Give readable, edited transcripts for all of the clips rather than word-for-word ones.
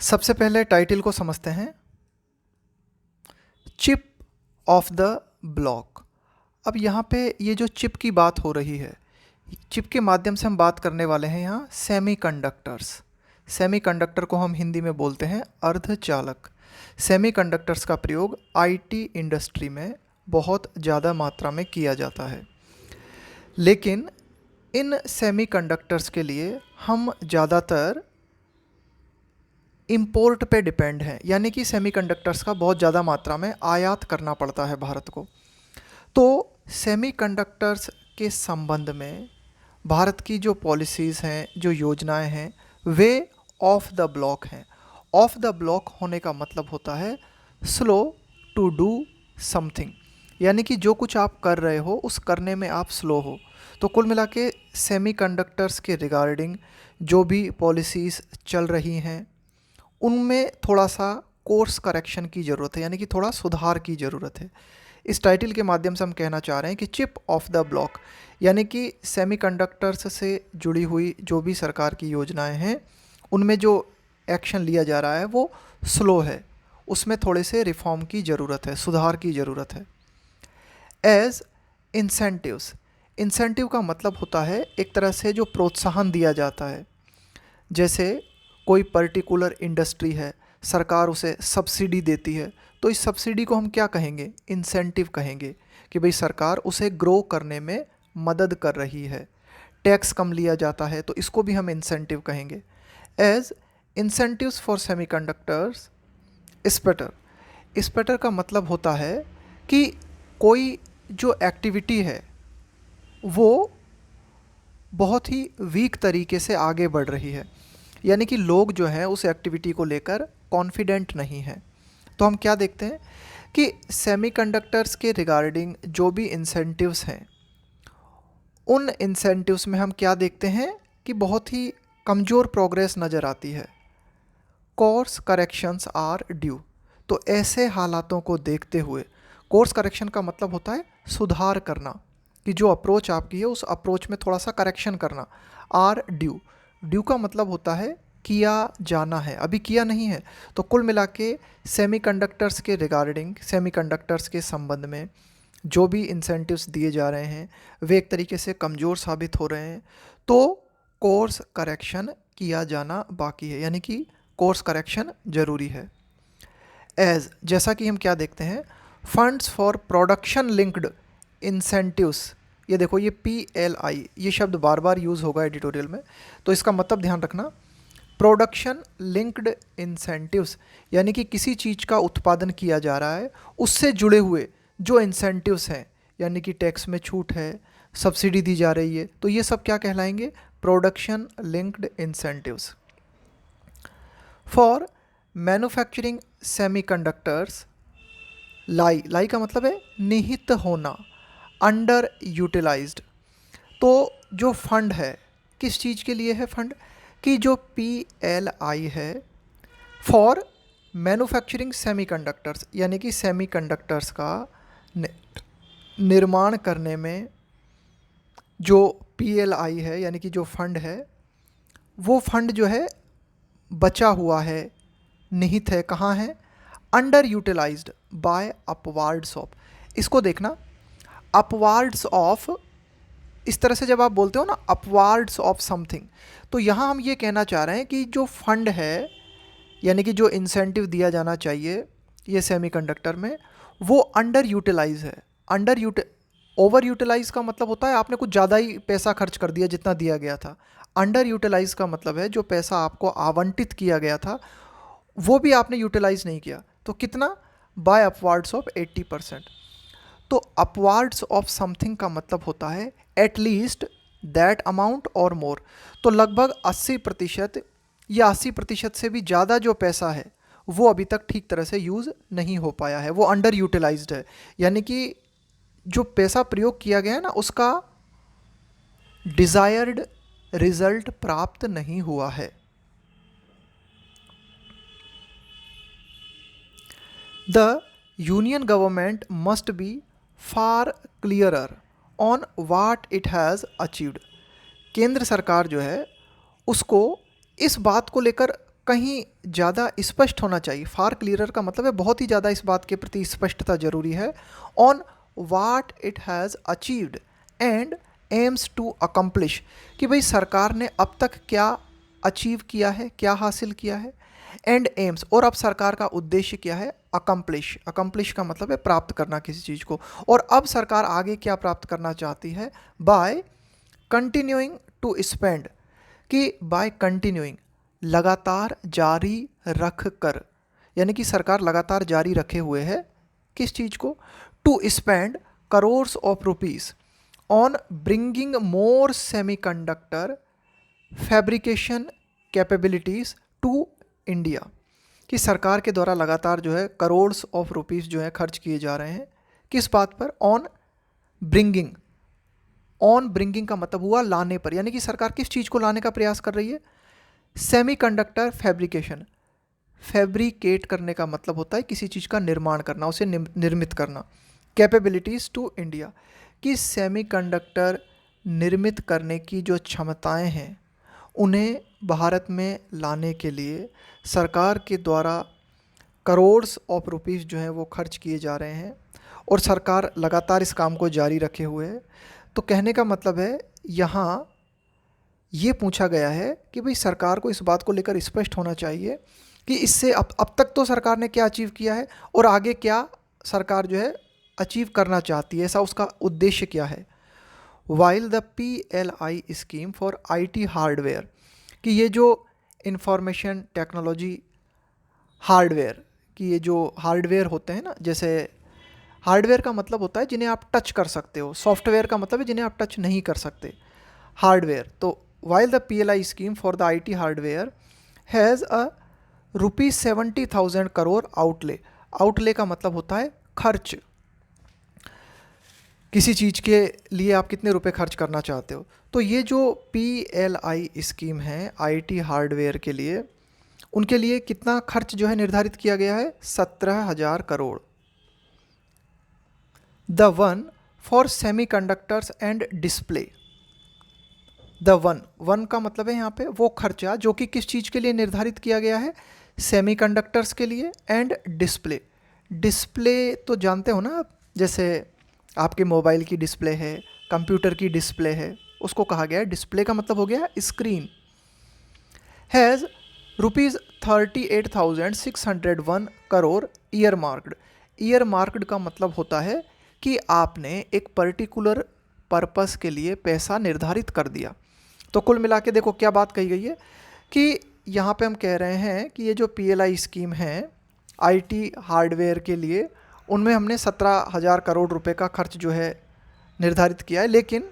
सबसे पहले टाइटल को समझते हैं। Chip off the block. अब यहाँ पे ये जो चिप की बात हो रही है, चिप के माध्यम से हम बात करने वाले हैं यहाँ सेमीकंडक्टर्स। सेमीकंडक्टर को हम हिंदी में बोलते हैं अर्धचालक। सेमीकंडक्टर्स का प्रयोग आईटी इंडस्ट्री में बहुत ज़्यादा मात्रा में किया जाता है, लेकिन इन सेमीकंडक्टर्स के लिए हम ज़्यादातर इंपोर्ट पे डिपेंड हैं, यानी कि सेमीकंडक्टर्स का बहुत ज़्यादा मात्रा में आयात करना पड़ता है भारत को। तो सेमीकंडक्टर्स के संबंध में भारत की जो पॉलिसीज़ हैं, जो योजनाएं हैं, वे ऑफ द ब्लॉक हैं। ऑफ द ब्लॉक होने का मतलब होता है स्लो टू डू समथिंग, यानी कि जो कुछ आप कर रहे हो उस करने में आप स्लो हो। तो कुल मिला के सेमीकंडक्टर्स के रिगार्डिंग जो भी पॉलिसीज़ चल रही हैं उनमें थोड़ा सा कोर्स करेक्शन की ज़रूरत है, यानी कि थोड़ा सुधार की ज़रूरत है। इस टाइटल के माध्यम से हम कहना चाह रहे हैं कि चिप ऑफ द ब्लॉक, यानी कि सेमीकंडक्टर्स से जुड़ी हुई जो भी सरकार की योजनाएं हैं उनमें जो एक्शन लिया जा रहा है वो स्लो है, उसमें थोड़े से रिफॉर्म की ज़रूरत है, सुधार की ज़रूरत है। एज इंसेंटिव्स, इंसेंटिव का मतलब होता है एक तरह से जो प्रोत्साहन दिया जाता है। जैसे कोई पर्टिकुलर इंडस्ट्री है, सरकार उसे सब्सिडी देती है, तो इस सब्सिडी को हम क्या कहेंगे? इंसेंटिव कहेंगे कि भाई सरकार उसे ग्रो करने में मदद कर रही है। टैक्स कम लिया जाता है तो इसको भी हम इंसेंटिव कहेंगे। As incentives for semiconductors sector. Sector का मतलब होता है कि कोई जो एक्टिविटी है वो बहुत ही वीक तरीके से आगे बढ़ रही है, यानी कि लोग जो हैं उस एक्टिविटी को लेकर कॉन्फिडेंट नहीं हैं। तो हम क्या देखते हैं कि सेमीकंडक्टर्स के रिगार्डिंग जो भी इंसेंटिव्स हैं उन इंसेंटिव्स में हम क्या देखते हैं कि बहुत ही कमज़ोर प्रोग्रेस नज़र आती है। Course corrections are due. तो ऐसे हालातों को देखते हुए, कोर्स करेक्शन का मतलब होता है सुधार करना, कि जो अप्रोच आपकी है उस अप्रोच में थोड़ा सा करेक्शन करना। आर ड्यू, ड्यू का मतलब होता है किया जाना है, अभी किया नहीं है। तो कुल मिला के सेमीकंडक्टर्स के रिगार्डिंग, सेमीकंडक्टर्स के संबंध में जो भी इंसेंटिव्स दिए जा रहे हैं वे एक तरीके से कमज़ोर साबित हो रहे हैं। तो कोर्स करेक्शन किया जाना बाकी है, यानी कि कोर्स करेक्शन ज़रूरी है। एज, जैसा कि हम क्या देखते हैं, funds for production linked incentives. ये देखो, ये PLI, ये शब्द बार बार यूज़ होगा एडिटोरियल में, तो इसका मतलब ध्यान रखना। प्रोडक्शन लिंक्ड इंसेंटिव्स, यानी कि किसी चीज़ का उत्पादन किया जा रहा है उससे जुड़े हुए जो इंसेंटिव्स हैं, यानी कि टैक्स में छूट है, सब्सिडी दी जा रही है, तो ये सब क्या कहलाएंगे? Production linked incentives. For manufacturing semiconductors, लाई, लाई का मतलब है निहित होना, अंडर यूटिलाइज्ड। तो जो फंड है, किस चीज़ के लिए है फंड? कि जो PLI है फॉर मैन्युफैक्चरिंग सेमीकंडक्टर्स, यानी कि सेमीकंडक्टर्स का निर्माण करने में जो PLI है, यानी कि जो फंड है, वो फंड जो है बचा हुआ है, निहित है, कहाँ है? Underutilized by upwards of. इसको देखना, अपवार्ड्स ऑफ, इस तरह से जब आप बोलते हो ना अपवार्ड्स ऑफ समथिंग, तो यहाँ हम ये कहना चाह रहे हैं कि जो फंड है, यानी कि जो इंसेंटिव दिया जाना चाहिए ये सेमीकंडक्टर में, वो अंडर यूटिलाइज है। ओवर यूटिलाइज का मतलब होता है आपने कुछ ज़्यादा ही पैसा खर्च कर दिया जितना दिया गया था। अंडर यूटिलाइज का मतलब है जो पैसा आपको आवंटित किया गया था वो भी आपने यूटिलाइज नहीं किया। तो कितना? By upwards of 80%। तो अपवार्ड्स ऑफ समथिंग का मतलब होता है एटलीस्ट दैट अमाउंट और मोर। तो लगभग 80% या 80% से भी ज़्यादा जो पैसा है वो अभी तक ठीक तरह से यूज़ नहीं हो पाया है, वो अंडर यूटिलाइज्ड है, यानी कि जो पैसा प्रयोग किया गया है ना उसका डिज़ायर्ड रिजल्ट प्राप्त नहीं हुआ है। The union government must be far clearer on what it has achieved. केंद्र सरकार जो है उसको इस बात को लेकर कहीं ज़्यादा स्पष्ट होना चाहिए। फार क्लियरर का मतलब है बहुत ही ज़्यादा इस बात के प्रति स्पष्टता जरूरी है। On what it has achieved and aims to accomplish, कि भाई सरकार ने अब तक क्या अचीव किया है, क्या हासिल किया है, एंड एम्स, और अब सरकार का उद्देश्य क्या है, अकम्प्लिश। अकम्प्लिश का मतलब है प्राप्त करना किसी चीज़ को, और अब सरकार आगे क्या प्राप्त करना चाहती है, बाय कंटिन्यूइंग टू स्पेंड, कि बाय कंटिन्यूइंग, लगातार जारी रख कर, यानी कि सरकार लगातार जारी रखे हुए है किस चीज़ को, to spend crores of rupees on bringing more semiconductor fabrication capabilities to India, कि सरकार के द्वारा लगातार जो है करोड्स ऑफ रुपीज़ जो है खर्च किए जा रहे हैं किस बात पर, ऑन ब्रिंगिंग। ऑन ब्रिंगिंग का मतलब हुआ लाने पर, यानी कि सरकार किस चीज़ को लाने का प्रयास कर रही है, सेमीकंडक्टर फैब्रिकेशन। फैब्रिकेट करने का मतलब होता है किसी चीज़ का निर्माण करना, उसे निर्मित करना। कैपेबिलिटीज़ टू इंडिया, कि सेमीकंडक्टर निर्मित करने की जो क्षमताएं हैं उन्हें भारत में लाने के लिए सरकार के द्वारा करोड्स ऑफ रुपीज़ जो हैं वो खर्च किए जा रहे हैं, और सरकार लगातार इस काम को जारी रखे हुए है। तो कहने का मतलब है यहाँ ये पूछा गया है कि भाई सरकार को इस बात को लेकर स्पष्ट होना चाहिए कि इससे अब तक तो सरकार ने क्या अचीव किया है और आगे क्या सरकार जो है अचीव करना चाहती है, ऐसा उसका उद्देश्य क्या है। While the PLI scheme for IT hardware, कि ये जो इंफॉर्मेशन टेक्नोलॉजी हार्डवेयर, कि ये जो हार्डवेयर होते हैं ना, जैसे हार्डवेयर का मतलब होता है जिन्हें आप टच कर सकते हो, सॉफ्टवेयर का मतलब है जिन्हें आप टच नहीं कर सकते, हार्डवेयर। तो while the PLI scheme for the IT hardware has a ₹70,000 crore outlay. Outlay का मतलब होता है खर्च, किसी चीज़ के लिए आप कितने रुपए खर्च करना चाहते हो। तो ये जो PLI स्कीम है IT हार्डवेयर के लिए, उनके लिए कितना खर्च जो है निर्धारित किया गया है, 17,000 crore. The one for semiconductors and display, the one का मतलब है यहाँ पे वो खर्चा जो कि किस चीज़ के लिए निर्धारित किया गया है, सेमीकंडक्टर्स के लिए, एंड डिस्प्ले। डिस्प्ले तो जानते हो ना आप, जैसे आपके मोबाइल की डिस्प्ले है, कंप्यूटर की डिस्प्ले है, उसको कहा गया है डिस्प्ले, का मतलब हो गया screen. Has ₹38,601 crore year marked. Year marked का मतलब होता है कि आपने एक पर्टिकुलर पर्पस के लिए पैसा निर्धारित कर दिया। तो कुल मिला के देखो क्या बात कही गई है कि यहाँ पे हम कह रहे हैं कि ये जो PLI स्कीम है IT हार्डवेयर के लिए, उनमें हमने 17,000 करोड़ रुपए का खर्च जो है निर्धारित किया है, लेकिन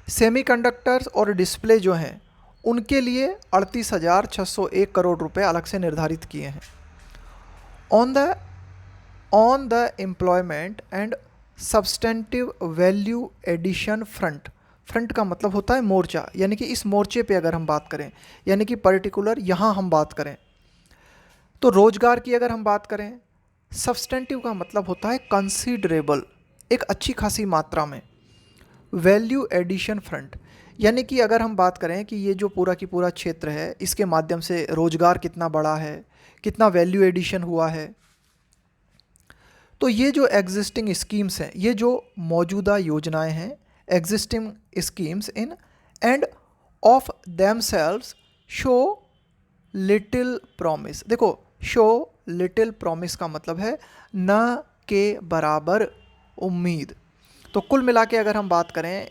सेमीकंडक्टर्स और डिस्प्ले जो हैं उनके लिए 38,601 करोड़ रुपए अलग से निर्धारित किए हैं। On the employment and substantive value addition front, front का मतलब होता है मोर्चा, यानी कि इस मोर्चे पे अगर हम बात करें, यानी कि पर्टिकुलर यहाँ हम बात करें तो रोजगार की अगर हम बात करें, सब्सटेंटिव का मतलब होता है कंसीडरेबल, एक अच्छी खासी मात्रा में। वैल्यू एडिशन फ्रंट, यानी कि अगर हम बात करें कि ये जो पूरा की पूरा क्षेत्र है इसके माध्यम से रोजगार कितना बढ़ा है, कितना वैल्यू एडिशन हुआ है। तो ये जो एग्जिस्टिंग स्कीम्स हैं, ये जो मौजूदा योजनाएं हैं, existing schemes in end of themselves show little promise. देखो, शो लिटिल प्रॉमिस का मतलब है न के बराबर उम्मीद। तो कुल मिला के अगर हम बात करें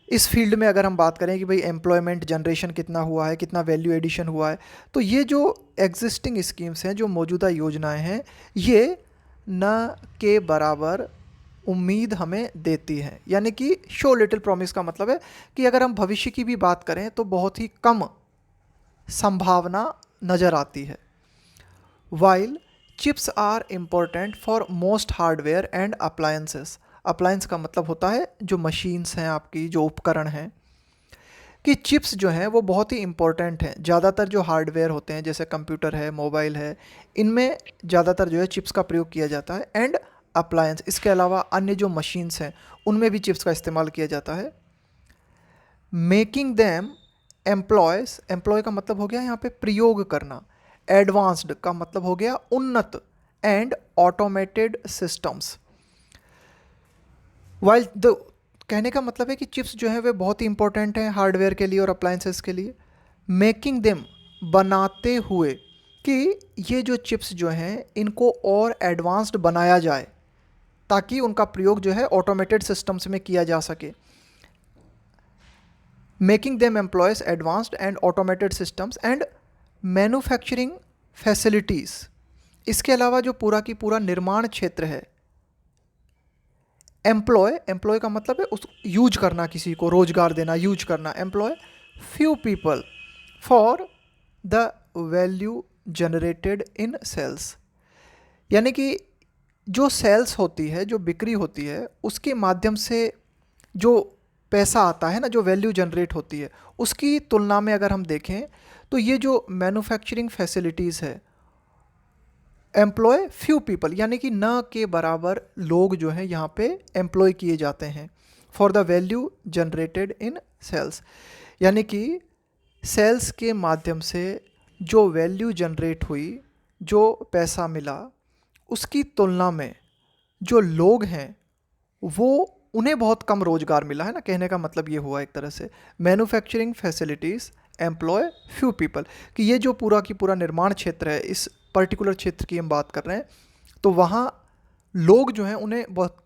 इस फील्ड में, अगर हम बात करें कि भाई एम्प्लॉयमेंट जनरेशन कितना हुआ है, कितना वैल्यू एडिशन हुआ है, तो ये जो एग्जिस्टिंग स्कीम्स हैं, जो मौजूदा योजनाएं हैं, ये न के बराबर उम्मीद हमें देती हैं। यानी कि शो लिटिल प्रॉमिस का मतलब है कि अगर हम भविष्य की भी बात करें तो बहुत ही कम संभावना नज़र आती है। While chips are important for most hardware and appliances. Appliance का मतलब होता है जो मशीन्स हैं, आपकी जो उपकरण हैं, कि चिप्स जो हैं वो बहुत ही इम्पोर्टेंट हैं। ज़्यादातर जो हार्डवेयर होते हैं जैसे कंप्यूटर है, मोबाइल है, इनमें ज़्यादातर जो है चिप्स का प्रयोग किया जाता है। एंड अप्लायंस, इसके अलावा अन्य जो मशीन्स हैं उनमें भी चिप्स का इस्तेमाल किया जाता है। मेकिंग दैम एम्प्लॉयज, एम्प्लॉय का मतलब हो गया यहाँ पे प्रयोग करना, एडवांस्ड का मतलब हो गया उन्नत, and automated systems. While the, कहने का मतलब है कि चिप्स जो है वे बहुत ही इंपॉर्टेंट हैं हार्डवेयर के लिए और अप्लायंसेस के लिए। मेकिंग देम, बनाते हुए, कि ये जो चिप्स जो हैं इनको और एडवांस्ड बनाया जाए ताकि उनका प्रयोग जो है ऑटोमेटेड सिस्टम्स में किया जा सके। Making them employees advanced and automated systems and manufacturing facilities. इसके अलावा जो पूरा की पूरा निर्माण क्षेत्र है, एम्प्लॉय, एम्प्लॉय का मतलब है उस यूज करना, किसी को रोजगार देना, यूज करना, employ few people for the value generated in sales. यानी कि जो सेल्स होती है, जो बिक्री होती है, उसके माध्यम से जो पैसा आता है ना, जो वैल्यू जनरेट होती है, उसकी तुलना में अगर हम देखें तो ये जो मैन्युफैक्चरिंग फैसिलिटीज़ है, एम्प्लॉय फ्यू पीपल, यानी कि न के बराबर लोग जो हैं यहाँ पे एम्प्लॉय किए जाते हैं for the value generated in sales. यानी कि सेल्स के माध्यम से जो वैल्यू जनरेट हुई, जो पैसा मिला, उसकी तुलना में जो लोग हैं वो, उन्हें बहुत कम रोजगार मिला है ना, कहने का मतलब ये हुआ एक तरह से। Manufacturing facilities employ few people, कि ये जो पूरा की पूरा निर्माण क्षेत्र है, इस पर्टिकुलर क्षेत्र की हम बात कर रहे हैं, तो वहाँ लोग जो हैं उन्हें बहुत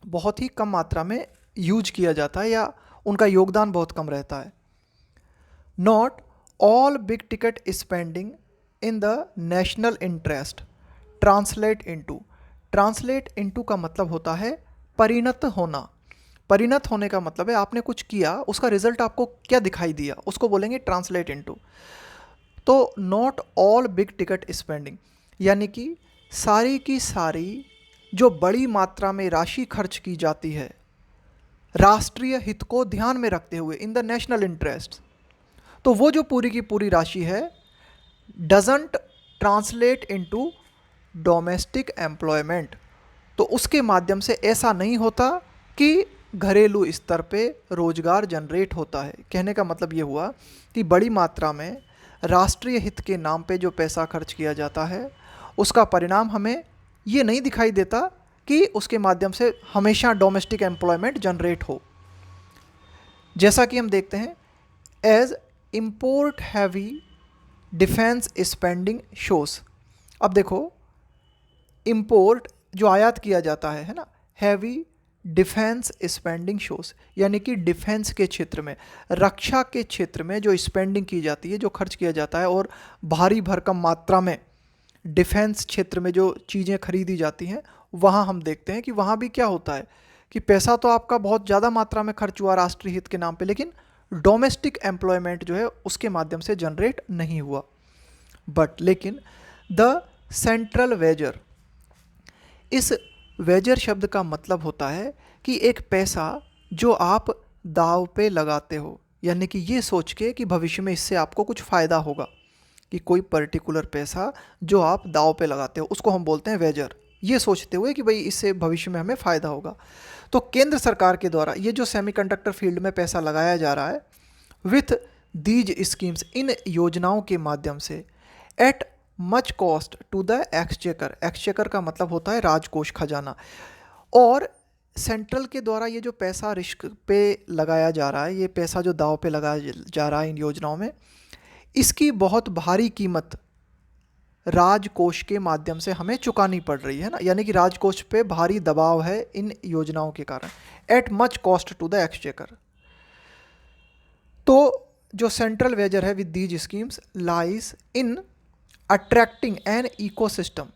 बहुत ही कम मात्रा में यूज किया जाता है या उनका योगदान बहुत कम रहता है। Not all big ticket spending in the national interest translate into, translate into का मतलब होता है परिणत होना। परिणत होने का मतलब है आपने कुछ किया, उसका रिजल्ट आपको क्या दिखाई दिया, उसको बोलेंगे ट्रांसलेट इनटू। तो not all big ticket spending, यानी कि सारी की सारी जो बड़ी मात्रा में राशि खर्च की जाती है राष्ट्रीय हित को ध्यान में रखते हुए, इन द नेशनल इंटरेस्ट, तो वो जो पूरी की पूरी राशि है doesn't translate into domestic employment, तो उसके माध्यम से ऐसा नहीं होता कि घरेलू स्तर पे रोजगार जनरेट होता है। कहने का मतलब ये हुआ कि बड़ी मात्रा में राष्ट्रीय हित के नाम पे जो पैसा खर्च किया जाता है, उसका परिणाम हमें ये नहीं दिखाई देता कि उसके माध्यम से हमेशा डोमेस्टिक एम्प्लॉयमेंट जनरेट हो। जैसा कि हम देखते हैं, as import heavy defence spending shows. अब देखो, इम्पोर्ट जो आयात किया जाता है ना, हैवी डिफेंस स्पेंडिंग शोज, यानी कि डिफेंस के क्षेत्र में, रक्षा के क्षेत्र में जो स्पेंडिंग की जाती है, जो खर्च किया जाता है, और भारी भरकम मात्रा में डिफेंस क्षेत्र में जो चीज़ें खरीदी जाती हैं, वहाँ हम देखते हैं कि वहाँ भी क्या होता है कि पैसा तो आपका बहुत ज़्यादा मात्रा में खर्च हुआ राष्ट्रीय हित के नाम पे, लेकिन डोमेस्टिक एम्प्लॉयमेंट जो है उसके माध्यम से जनरेट नहीं हुआ। बट लेकिन द सेंट्रल वेजर, इस वेजर शब्द का मतलब होता है कि एक पैसा जो आप दाव पे लगाते हो, यानी कि ये सोच के कि भविष्य में इससे आपको कुछ फ़ायदा होगा, कि कोई पर्टिकुलर पैसा जो आप दाव पे लगाते हो उसको हम बोलते हैं वेजर, ये सोचते हुए कि भाई इससे भविष्य में हमें फ़ायदा होगा। तो केंद्र सरकार के द्वारा ये जो सेमीकंडक्टर फील्ड में पैसा लगाया जा रहा है विथ दीज स्कीम्स, इन योजनाओं के माध्यम से, at much cost to the exchequer, exchequer का मतलब होता है राजकोष, खजाना, और सेंट्रल के द्वारा ये जो पैसा रिस्क पे लगाया जा रहा है, ये पैसा जो दाव पे लगाया जा रहा है इन योजनाओं में, इसकी बहुत भारी कीमत राजकोष के माध्यम से हमें चुकानी पड़ रही है ना, यानी कि राजकोष पे भारी दबाव है इन योजनाओं के कारण। At much cost to the exchequer, तो जो सेंट्रल वेजर है with these schemes lies in attracting an ecosystem.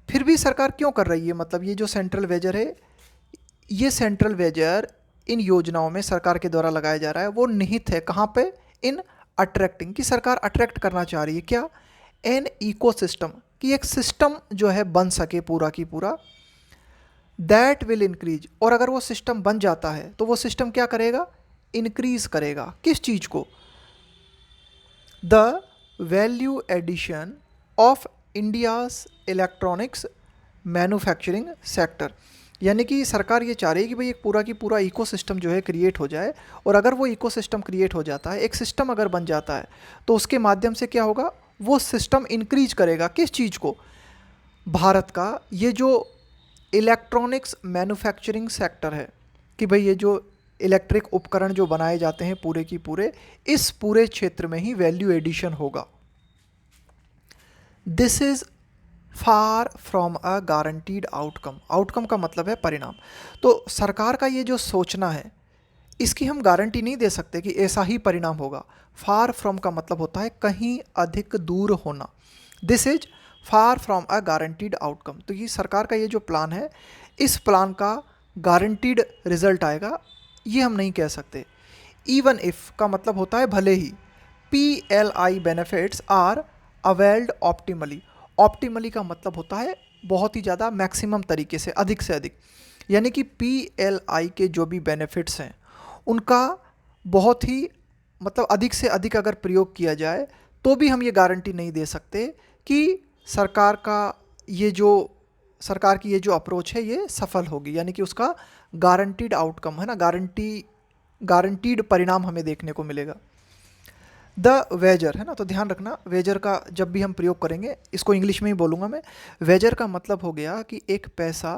फिर भी सरकार क्यों कर रही है, मतलब ये जो सेंट्रल वेजर है, ये सेंट्रल वेजर इन योजनाओं में सरकार के द्वारा लगाया जा रहा है, वो निहित है कहाँ पे, इन अट्रैक्टिंग, कि सरकार अट्रैक्ट करना चाह रही है क्या, एन इकोसिस्टम, कि एक सिस्टम जो है बन सके पूरा की पूरा, दैट विल इंक्रीज, और अगर वो सिस्टम बन जाता है तो वो सिस्टम क्या करेगा, इंक्रीज करेगा, किस चीज़ को, the value addition of India's electronics manufacturing sector, यानी कि सरकार ये चाह रही है कि भाई एक पूरा की पूरा इकोसिस्टम जो है क्रिएट हो जाए, और अगर वो इकोसिस्टम क्रिएट हो जाता है, एक सिस्टम अगर बन जाता है, तो उसके माध्यम से क्या होगा, वो सिस्टम इंक्रीज करेगा किस चीज़ को, भारत का ये जो इलेक्ट्रॉनिक्स मैन्युफैक्चरिंग सेक्टर है, कि भाई ये जो इलेक्ट्रिक उपकरण जो बनाए जाते हैं पूरे की पूरे, इस पूरे क्षेत्र में ही वैल्यू एडिशन होगा। This is far from a guaranteed outcome. Outcome का मतलब है परिणाम। तो सरकार का ये जो सोचना है, इसकी हम गारंटी नहीं दे सकते कि ऐसा ही परिणाम होगा। फार फ्रॉम का मतलब होता है कहीं अधिक दूर होना। This is far from a guaranteed outcome. तो ये सरकार का ये जो प्लान है, इस प्लान का गारंटीड रिजल्ट आएगा, ये हम नहीं कह सकते। इवन इफ का मतलब होता है भले ही। PLI benefits are availed optimally. Optimally का मतलब होता है बहुत ही ज़्यादा, मैक्सिमम तरीके से, अधिक से अधिक। यानी कि PLI के जो भी बेनिफिट्स हैं उनका बहुत ही मतलब अधिक से अधिक अगर प्रयोग किया जाए, तो भी हम ये गारंटी नहीं दे सकते कि सरकार का ये जो सरकार की ये जो अप्रोच है ये सफल होगी, यानी कि उसका गारंटीड आउटकम है ना, गारंटीड परिणाम हमें देखने को मिलेगा। द वेजर है ना, तो ध्यान रखना, वेजर का जब भी हम प्रयोग करेंगे, इसको इंग्लिश में ही बोलूँगा मैं। वेजर का मतलब हो गया कि एक पैसा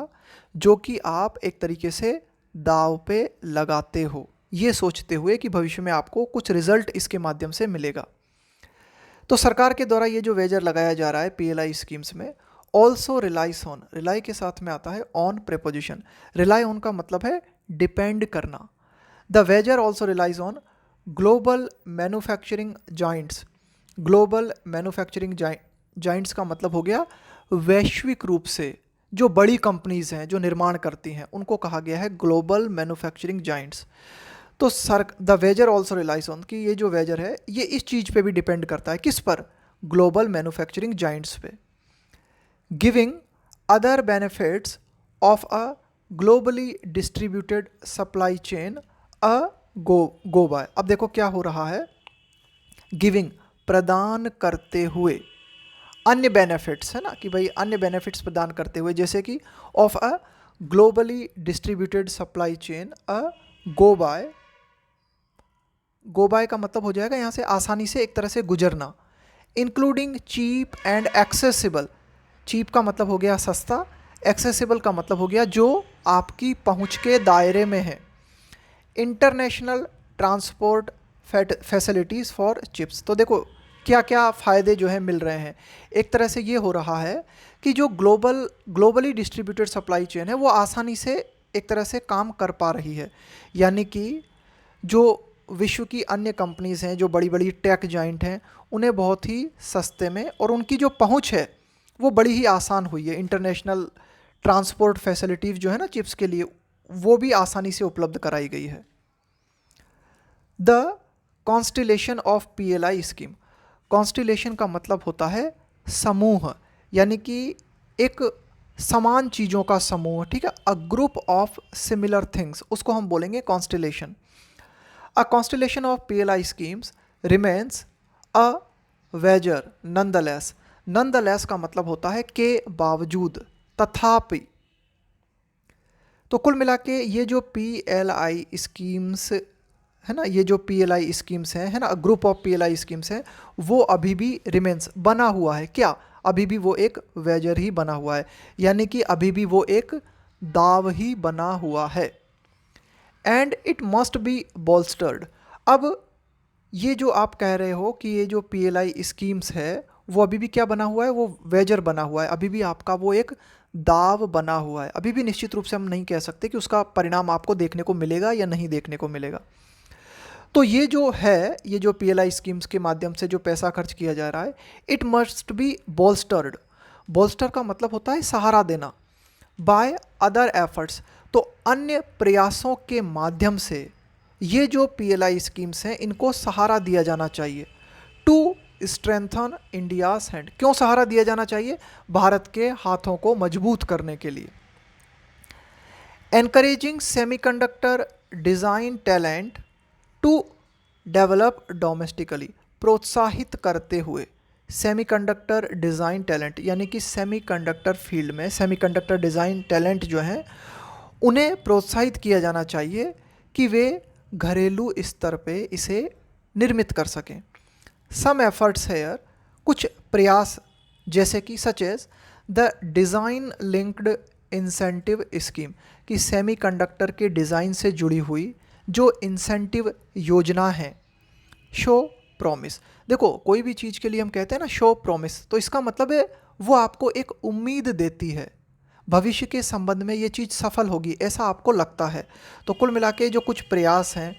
जो कि आप एक तरीके से दाव पे लगाते हो, ये सोचते हुए कि भविष्य में आपको कुछ रिजल्ट इसके माध्यम से मिलेगा। तो सरकार के द्वारा ये जो वेजर लगाया जा रहा है PLI स्कीम्स में, ऑल्सो रिलाइज ऑन, रिलाई के साथ में आता है ऑन प्रेपोजिशन। रिलाई ऑन का मतलब है डिपेंड करना। The wager also relies on global manufacturing giants. Global manufacturing giants का मतलब हो गया वैश्विक रूप से जो बड़ी कंपनीज़ हैं जो निर्माण करती हैं, उनको कहा गया है ग्लोबल मैन्युफैक्चरिंग जाइंट्स। तो sir the wager also relies on, कि ये जो वेजर है ये इस चीज़ पे भी डिपेंड करता है, किस पर, ग्लोबल मैन्युफैक्चरिंग जाइंट्स पे। Giving other benefits of a globally distributed supply chain a go by. अब देखो क्या हो रहा है, गिविंग प्रदान करते हुए अन्य बेनिफिट्स है ना, कि भाई अन्य बेनिफिट्स प्रदान करते हुए, जैसे कि of a globally distributed supply chain a go by. Go by का मतलब हो जाएगा यहाँ से आसानी से एक तरह से गुजरना। Including cheap and accessible. Cheap का मतलब हो गया सस्ता, एक्सेसिबल का मतलब हो गया जो आपकी पहुँच के दायरे में है। International transport facilities for chips. तो देखो क्या क्या फ़ायदे जो है मिल रहे हैं। एक तरह से ये हो रहा है कि जो ग्लोबली डिस्ट्रीब्यूटेड सप्लाई चेन है वो आसानी से एक तरह से काम कर पा रही है, यानी कि जो विश्व की अन्य कंपनीज़ हैं, जो बड़ी बड़ी टेक जाइंट हैं, उन्हें बहुत ही सस्ते में, और उनकी जो पहुंच है वो बड़ी ही आसान हुई है। इंटरनेशनल ट्रांसपोर्ट फैसिलिटीज़ जो है ना चिप्स के लिए, वो भी आसानी से उपलब्ध कराई गई है। The constellation of PLI scheme. Constellation का मतलब होता है समूह, यानी कि एक समान चीज़ों का समूह, ठीक है, a group of similar things, उसको हम बोलेंगे constellation. A constellation of PLI schemes remains a wager nonetheless. Nonetheless का मतलब होता है के बावजूद, तथापि। तो कुल मिला के ये जो PLI स्कीम्स है ना, ये जो PLI स्कीम्स हैं है ना, ग्रुप ऑफ PLI स्कीम्स हैं, वो अभी भी रिमेंस बना हुआ है। क्या, अभी भी वो एक वेजर ही बना हुआ है, यानी कि अभी भी वो एक दाव ही बना हुआ है। And it must be bolstered. अब ये जो आप कह रहे हो कि ये जो PLI स्कीम्स है वो अभी भी क्या बना हुआ है, वो वेजर बना हुआ है, अभी भी आपका वो एक दाव बना हुआ है। अभी भी निश्चित रूप से हम नहीं कह सकते कि उसका परिणाम आपको देखने को मिलेगा या नहीं देखने को मिलेगा। तो ये जो है, ये जो PLI स्कीम्स के माध्यम से जो पैसा खर्च किया जा रहा है, इट मस्ट बी बोल्स्टर्ड। बोल्स्टर का मतलब होता है सहारा देना, बाय अदर एफर्ट्स। तो अन्य प्रयासों के माध्यम से ये जो PLI स्कीम्स हैं इनको सहारा दिया जाना चाहिए। To strengthen India's hand. क्यों सहारा दिया जाना चाहिए? भारत के हाथों को मजबूत करने के लिए। Encouraging semiconductor design talent to develop domestically. प्रोत्साहित करते हुए सेमीकंडक्टर डिज़ाइन टैलेंट, यानी कि सेमीकंडक्टर फील्ड में सेमीकंडक्टर डिज़ाइन टैलेंट जो है उन्हें प्रोत्साहित किया जाना चाहिए कि वे घरेलू स्तर पे इसे निर्मित कर सकें। सम एफर्ट्स हेयर, कुछ प्रयास जैसे कि such as the design linked incentive scheme, कि सेमीकंडक्टर के डिज़ाइन से जुड़ी हुई जो इंसेंटिव योजना है। शो प्रॉमिस, देखो कोई भी चीज़ के लिए हम कहते हैं ना शो प्रॉमिस, तो इसका मतलब है वो आपको एक उम्मीद देती है, भविष्य के संबंध में ये चीज़ सफल होगी ऐसा आपको लगता है। तो कुल मिला के जो कुछ प्रयास हैं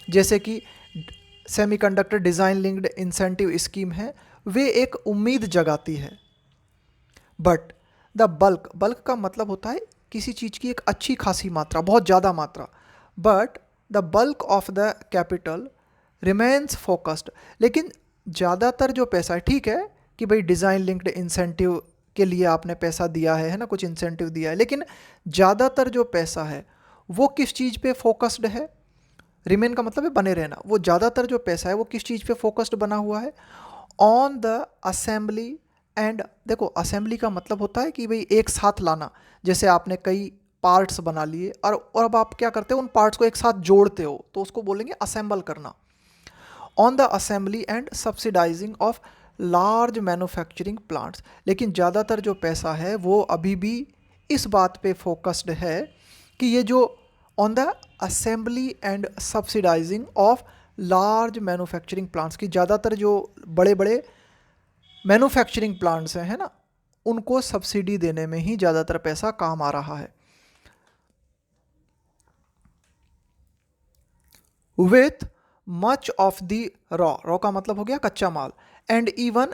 जैसे कि semiconductor design linked incentive scheme है, वे एक उम्मीद जगाती है। बट द बल्क, बल्क का मतलब होता है किसी चीज़ की एक अच्छी खासी मात्रा, बहुत ज़्यादा मात्रा। But the bulk of the capital remains focused, लेकिन ज़्यादातर जो पैसा है, ठीक है कि भाई डिज़ाइन लिंक्ड इंसेंटिव के लिए आपने पैसा दिया है ना, कुछ इंसेंटिव दिया है, लेकिन ज़्यादातर जो पैसा है वो किस चीज़ पे फोकस्ड है। रिमेन का मतलब है बने रहना, वो ज़्यादातर जो पैसा है वो किस चीज़ पे फोकस्ड बना हुआ है, ऑन द असेंबली एंड, देखो असेंबली का मतलब होता है कि भाई एक साथ लाना, जैसे आपने कई पार्ट्स बना लिए और अब आप क्या करते हो, उन पार्ट्स को एक साथ जोड़ते हो, तो उसको बोलेंगे असेंबल करना। On the assembly and subsidising of large manufacturing plants, लेकिन ज़्यादातर जो पैसा है वो अभी भी इस बात पे फोकस्ड है कि ये जो on the assembly and subsidising of large manufacturing plants, की ज़्यादातर जो बड़े बड़े मैन्युफैक्चरिंग प्लांट्स हैं, है ना, उनको सब्सिडी देने में ही ज़्यादातर पैसा काम आ रहा है। With much of the raw का मतलब हो गया कच्चा माल, and even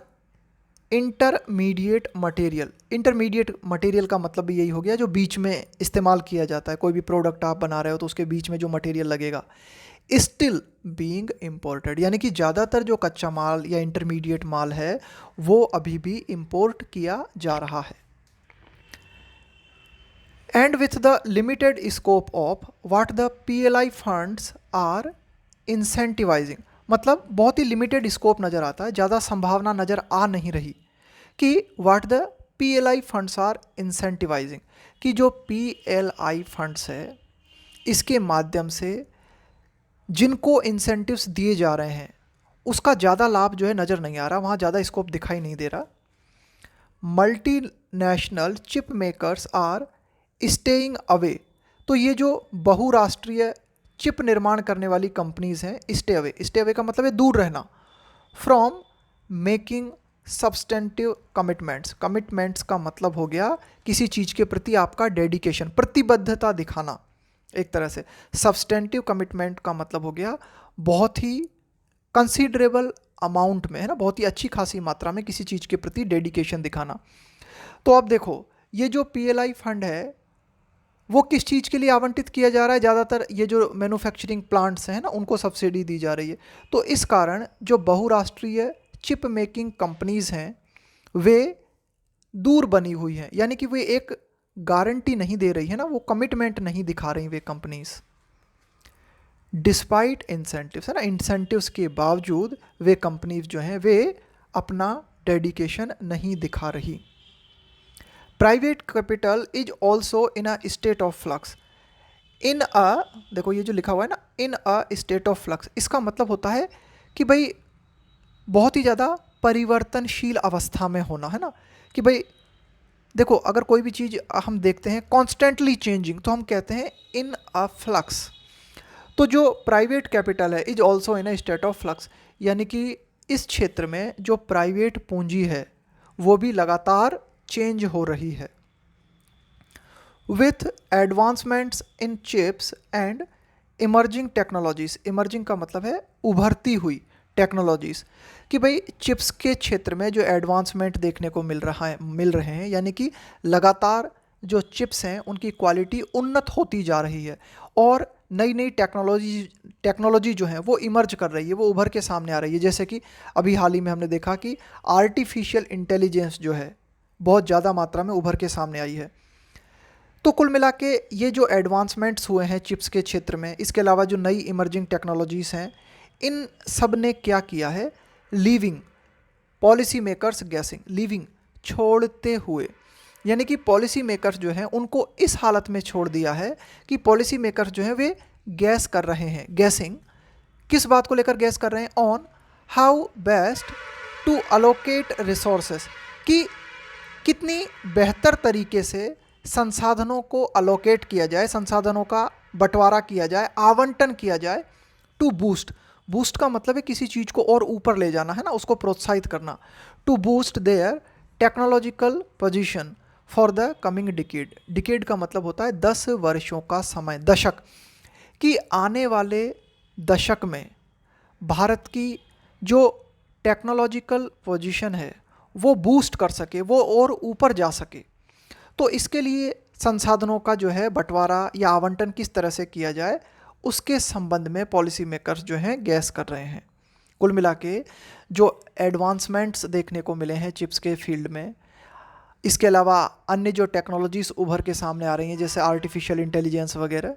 intermediate material, intermediate material का मतलब भी यही हो गया जो बीच में इस्तेमाल किया जाता है, कोई भी प्रोडक्ट आप बना रहे हो तो उसके बीच में जो मटेरियल लगेगा, स्टिल बीइंग इम्पोर्टेड, यानी कि ज़्यादातर जो कच्चा माल या इंटरमीडिएट माल है वो अभी भी इम्पोर्ट किया जा रहा है। And with the limited scope of what the PLI funds are incentivising, मतलब बहुत ही लिमिटेड स्कोप नज़र आता है, ज़्यादा संभावना नज़र आ नहीं रही कि what the PLI funds are incentivising, कि जो PLI फंड्स है इसके माध्यम से जिनको इंसेंटिव्स दिए जा रहे हैं उसका ज़्यादा लाभ जो है नज़र नहीं आ रहा, वहाँ ज़्यादा स्कोप दिखाई नहीं दे रहा। Multinational chip makers are staying away, तो ये जो बहुराष्ट्रीय चिप निर्माण करने वाली कंपनीज़ हैं, स्टे अवे, स्टे अवे का मतलब है दूर रहना, from making substantive commitments, commitments का मतलब हो गया किसी चीज़ के प्रति आपका डेडिकेशन, प्रतिबद्धता दिखाना एक तरह से। सब्सटेंटिव कमिटमेंट का मतलब हो गया बहुत ही कंसीडरेबल अमाउंट में, है ना, बहुत ही अच्छी खासी मात्रा में किसी चीज़ के प्रति डेडिकेशन दिखाना। तो अब देखो ये जो PLI फंड है वो किस चीज़ के लिए आवंटित किया जा रहा है, ज़्यादातर ये जो मैन्युफैक्चरिंग प्लांट्स हैं ना उनको सब्सिडी दी जा रही है। तो इस कारण जो बहुराष्ट्रीय चिप मेकिंग कंपनीज़ हैं वे दूर बनी हुई हैं, यानी कि वे एक गारंटी नहीं दे रही है ना, वो कमिटमेंट नहीं दिखा रही वे कंपनीज। डिस्पाइट इंसेंटिव्स, है ना, इंसेंटिव्स के बावजूद वे कंपनीज जो हैं वे अपना डेडिकेशन नहीं दिखा रही। Private capital is also in a state of flux, in a, देखो ये जो लिखा हुआ है ना in a state of flux, इसका मतलब होता है कि भाई बहुत ही ज़्यादा परिवर्तनशील अवस्था में होना, है ना, कि भाई देखो अगर कोई भी चीज़ हम देखते हैं कॉन्स्टेंटली चेंजिंग तो हम कहते हैं इन अ फ्लक्स। तो जो प्राइवेट कैपिटल है is also in a state of flux, यानी कि इस क्षेत्र में जो प्राइवेट पूंजी है वो भी लगातार चेंज हो रही है। With advancements in chips and emerging technologies, emerging का मतलब है उभरती हुई टेक्नोलॉजीज़, कि भाई चिप्स के क्षेत्र में जो एडवांसमेंट देखने को मिल रहे हैं, यानी कि लगातार जो चिप्स हैं उनकी क्वालिटी उन्नत होती जा रही है और नई नई टेक्नोलॉजी जो है वो इमर्ज कर रही है, वो उभर के सामने आ रही है। जैसे कि अभी हाल ही में हमने देखा कि आर्टिफिशियल इंटेलिजेंस जो है बहुत ज़्यादा मात्रा में उभर के सामने आई है। तो कुल मिला के ये जो एडवांसमेंट्स हुए हैं चिप्स के क्षेत्र में, इसके अलावा जो नई इमर्जिंग टेक्नोलॉजीज़ हैं, इन सब ने क्या किया है, leaving policy makers guessing, leaving छोड़ते हुए यानी कि पॉलिसी मेकर्स जो हैं उनको इस हालत में छोड़ दिया है कि पॉलिसी मेकर्स जो हैं वे गैस कर रहे हैं, गैसिंग किस बात को लेकर गैस कर रहे हैं, on how best to allocate resources, कि कितनी बेहतर तरीके से संसाधनों को अलोकेट किया जाए, संसाधनों का बंटवारा किया जाए, आवंटन किया जाए, टू बूस्ट, बूस्ट का मतलब है किसी चीज़ को और ऊपर ले जाना है ना, उसको प्रोत्साहित करना, to boost their technological position for the coming decade, decade का मतलब होता है 10 वर्षों का समय, दशक, कि आने वाले दशक में भारत की जो टेक्नोलॉजिकल पोजीशन है वो बूस्ट कर सके, वो और ऊपर जा सके। तो इसके लिए संसाधनों का जो है बंटवारा या आवंटन किस तरह से किया जाए, उसके संबंध में पॉलिसी मेकर्स जो हैं गैस कर रहे हैं। कुल मिला के जो एडवांसमेंट्स देखने को मिले हैं चिप्स के फील्ड में, इसके अलावा अन्य जो टेक्नोलॉजीज़ उभर के सामने आ रही हैं जैसे आर्टिफिशियल इंटेलिजेंस वगैरह,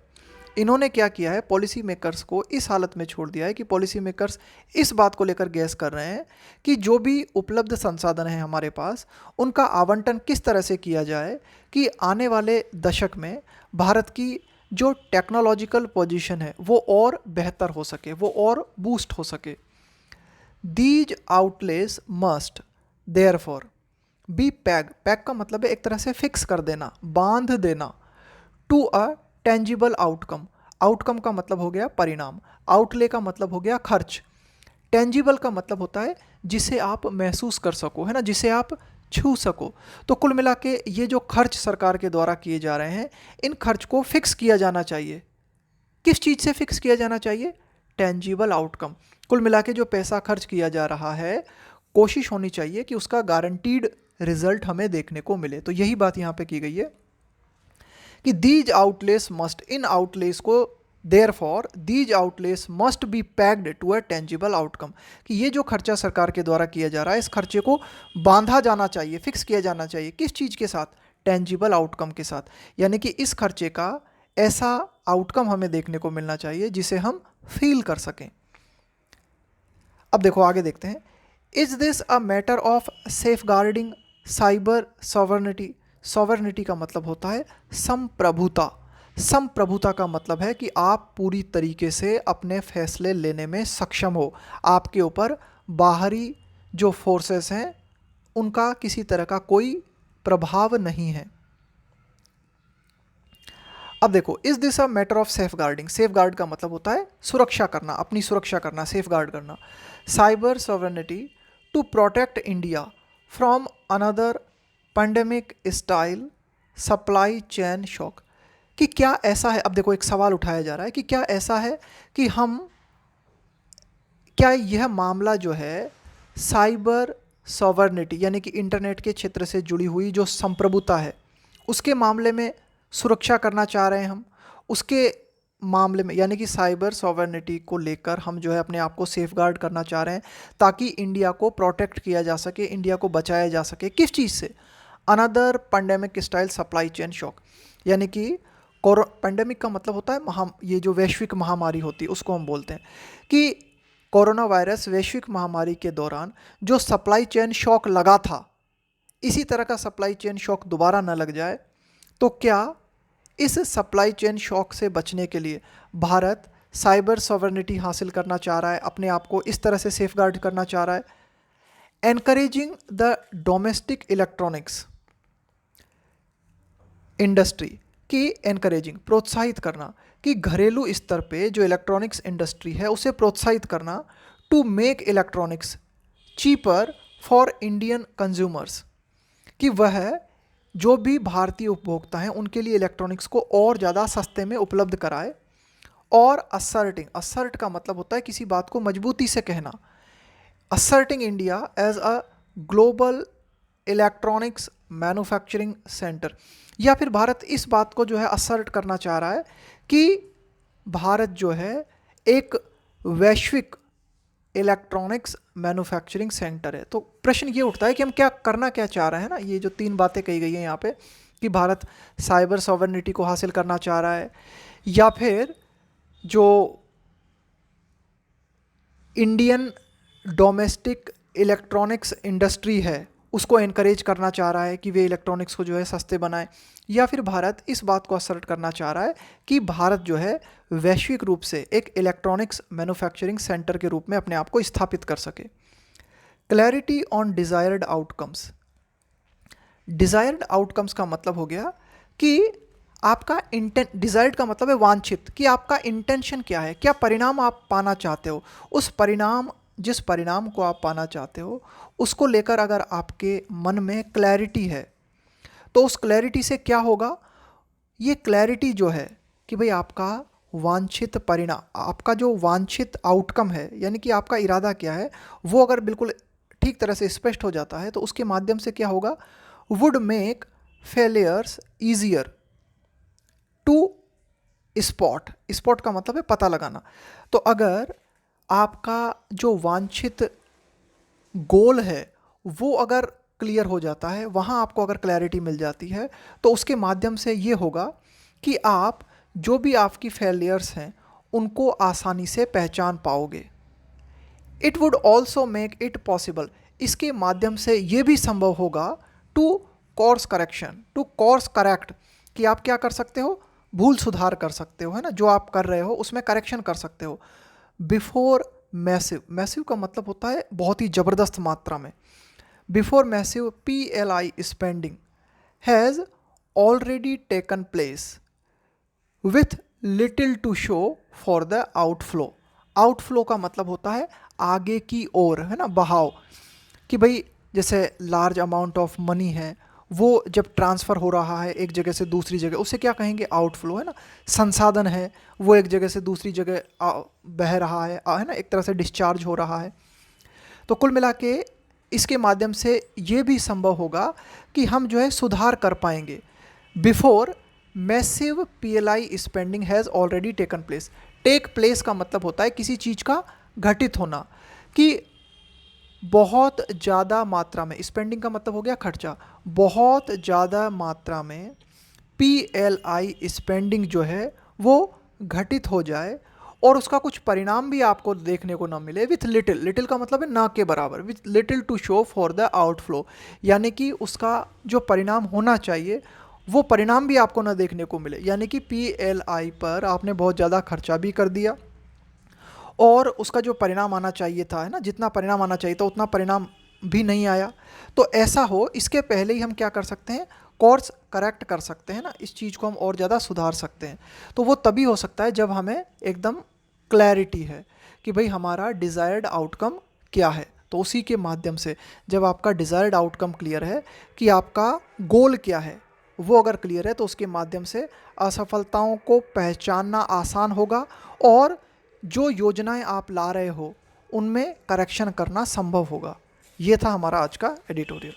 इन्होंने क्या किया है, पॉलिसी मेकर्स को इस हालत में छोड़ दिया है कि पॉलिसी मेकर्स इस बात को लेकर गैस कर रहे हैं कि जो भी उपलब्ध संसाधन हैं हमारे पास, उनका आवंटन किस तरह से किया जाए कि आने वाले दशक में भारत की जो टेक्नोलॉजिकल पोजीशन है वो और बेहतर हो सके, वो और बूस्ट हो सके। These outlays must therefore be pegged, pegged का मतलब है एक तरह से फिक्स कर देना, बांध देना, to a tangible outcome, outcome का मतलब हो गया परिणाम, आउटले का मतलब हो गया खर्च, टेंजिबल का मतलब होता है जिसे आप महसूस कर सको, है ना, जिसे आप छू सको। तो कुल मिला के ये जो खर्च सरकार के द्वारा किए जा रहे हैं, इन खर्च को फिक्स किया जाना चाहिए। किस चीज़ से फिक्स किया जाना चाहिए, टेंजिबल आउटकम। कुल मिला के जो पैसा खर्च किया जा रहा है, कोशिश होनी चाहिए कि उसका गारंटीड रिजल्ट हमें देखने को मिले। तो यही बात यहाँ पे की गई है कि दीज आउटलेस मस्ट, इन आउटलेस को therefore these outlays must be packed to a tangible outcome, कि ये जो खर्चा सरकार के द्वारा किया जा रहा है, इस खर्चे को बांधा जाना चाहिए, फिक्स किया जाना चाहिए। किस चीज़ के साथ, टेंजिबल आउटकम के साथ, यानी कि इस खर्चे का ऐसा आउटकम हमें देखने को मिलना चाहिए जिसे हम फील कर सकें। अब देखो आगे देखते हैं, is this a matter of safeguarding cyber sovereignty, sovereignty का मतलब होता है संप्रभुता, संप्रभुता का मतलब है कि आप पूरी तरीके से अपने फैसले लेने में सक्षम हो, आपके ऊपर बाहरी जो फोर्सेस हैं उनका किसी तरह का कोई प्रभाव नहीं है। अब देखो, is this a matter of safeguarding, safeguard का मतलब होता है सुरक्षा करना, अपनी सुरक्षा करना, सेफ गार्ड करना, cyber sovereignty to protect India from another pandemic style supply chain shock, कि क्या ऐसा है, अब देखो एक सवाल उठाया जा रहा है कि क्या ऐसा है कि हम, क्या यह मामला जो है साइबर सॉवरेनिटी यानी कि इंटरनेट के क्षेत्र से जुड़ी हुई जो संप्रभुता है उसके मामले में सुरक्षा करना चाह रहे हैं हम, उसके मामले में यानी कि साइबर सॉवरेनिटी को लेकर हम जो है अपने आप को सेफ गार्ड करना चाह रहे हैं ताकि इंडिया को प्रोटेक्ट किया जा सके, इंडिया को बचाया जा सके। किस चीज़ से, another pandemic style supply chain shock, यानी कि पेंडेमिक का मतलब होता है ये जो वैश्विक महामारी होती है उसको हम बोलते हैं कि कोरोना वायरस वैश्विक महामारी के दौरान जो सप्लाई चेन शॉक लगा था, इसी तरह का सप्लाई चेन शॉक दोबारा न लग जाए। तो क्या इस सप्लाई चेन शॉक से बचने के लिए भारत साइबर सॉवरेनिटी हासिल करना चाह रहा है, अपने आप को इस तरह से सेफ गार्ड करना चाह रहा है। Encouraging the domestic electronics industry की, एनकरेजिंग प्रोत्साहित करना, कि घरेलू स्तर पे जो इलेक्ट्रॉनिक्स इंडस्ट्री है उसे प्रोत्साहित करना, to make electronics cheaper for Indian consumers, कि वह जो भी भारतीय उपभोक्ता हैं उनके लिए इलेक्ट्रॉनिक्स को और ज़्यादा सस्ते में उपलब्ध कराए। और असर्टिंग, असर्ट का मतलब होता है किसी बात को मजबूती से कहना, asserting India as a global electronics manufacturing centre, या फिर भारत इस बात को जो है असर्ट करना चाह रहा है कि भारत जो है एक वैश्विक इलेक्ट्रॉनिक्स मैन्युफैक्चरिंग सेंटर है। तो प्रश्न ये उठता है कि हम क्या चाह रहे हैं ना, ये जो 3 बातें कही गई हैं यहाँ पे कि भारत साइबर सॉवरेनिटी को हासिल करना चाह रहा है, या फिर जो इंडियन डोमेस्टिक इलेक्ट्रॉनिक्स इंडस्ट्री है उसको एनकरेज करना चाह रहा है कि वे इलेक्ट्रॉनिक्स को जो है सस्ते बनाएं, या फिर भारत इस बात को असर्ट करना चाह रहा है कि भारत जो है वैश्विक रूप से एक इलेक्ट्रॉनिक्स मैन्युफैक्चरिंग सेंटर के रूप में अपने आप को स्थापित कर सके। Clarity on desired outcomes. Desired outcomes का मतलब हो गया कि आपका इंटेंट, डिज़ायर्ड का मतलब है वांछित, कि आपका इंटेंशन क्या है, क्या परिणाम आप पाना चाहते हो। उस परिणाम, जिस परिणाम को आप पाना चाहते हो उसको लेकर अगर आपके मन में क्लैरिटी है तो उस क्लैरिटी से क्या होगा, ये क्लैरिटी जो है कि भाई आपका वांछित परिणाम, आपका जो वांछित आउटकम है, यानी कि आपका इरादा क्या है, वो अगर बिल्कुल ठीक तरह से स्पष्ट हो जाता है तो उसके माध्यम से क्या होगा, would make failures easier to spot. Spot का मतलब है पता लगाना। तो अगर आपका जो वांछित गोल है वो अगर क्लियर हो जाता है, वहाँ आपको अगर क्लैरिटी मिल जाती है, तो उसके माध्यम से ये होगा कि आप जो भी आपकी फेलियर्स हैं उनको आसानी से पहचान पाओगे। It would also make it possible, इसके माध्यम से ये भी संभव होगा to course correction, to course correct, कि आप क्या कर सकते हो, भूल सुधार कर सकते हो, है ना, जो आप कर रहे हो उसमें करेक्शन कर सकते हो। बिफोर मैसिव, मैसिव का मतलब होता है बहुत ही ज़बरदस्त मात्रा में। Before massive PLI spending has already taken place with little to show for the outflow. Outflow का मतलब होता है आगे की ओर, है ना, बहाव, कि भाई जैसे लार्ज अमाउंट ऑफ मनी है वो जब ट्रांसफ़र हो रहा है एक जगह से दूसरी जगह, उसे क्या कहेंगे, आउटफ्लो, है ना। संसाधन है वो एक जगह से दूसरी जगह बह रहा है ना, एक तरह से डिस्चार्ज हो रहा है। तो कुल मिला के इसके माध्यम से ये भी संभव होगा कि हम जो है सुधार कर पाएंगे। Before massive PLI spending has already taken place. Take place का मतलब होता है किसी चीज़ का घटित होना, कि बहुत ज़्यादा मात्रा में, स्पेंडिंग का मतलब हो गया खर्चा, बहुत ज़्यादा मात्रा में PLI स्पेंडिंग जो है वो घटित हो जाए और उसका कुछ परिणाम भी आपको देखने को ना मिले। विथ लिटिल, लिटिल का मतलब है ना के बराबर, with little to show for the outflow, यानी कि उसका जो परिणाम होना चाहिए वो परिणाम भी आपको ना देखने को मिले, यानी कि PLI पर आपने बहुत ज़्यादा खर्चा भी कर दिया और उसका जो परिणाम आना चाहिए था, है ना, जितना परिणाम आना चाहिए था उतना परिणाम भी नहीं आया। तो ऐसा हो इसके पहले ही हम क्या कर सकते हैं, कोर्स करेक्ट कर सकते हैं ना, इस चीज़ को हम और ज़्यादा सुधार सकते हैं। तो वो तभी हो सकता है जब हमें एकदम क्लैरिटी है कि भाई हमारा डिज़ायर्ड आउटकम क्या है। तो उसी के माध्यम से जब आपका डिज़ायर्ड आउटकम क्लियर है कि आपका गोल क्या है, वो अगर क्लियर है तो उसके माध्यम से असफलताओं को पहचानना आसान होगा और जो योजनाएं आप ला रहे हो उनमें करेक्शन करना संभव होगा। ये था हमारा आज का एडिटोरियल।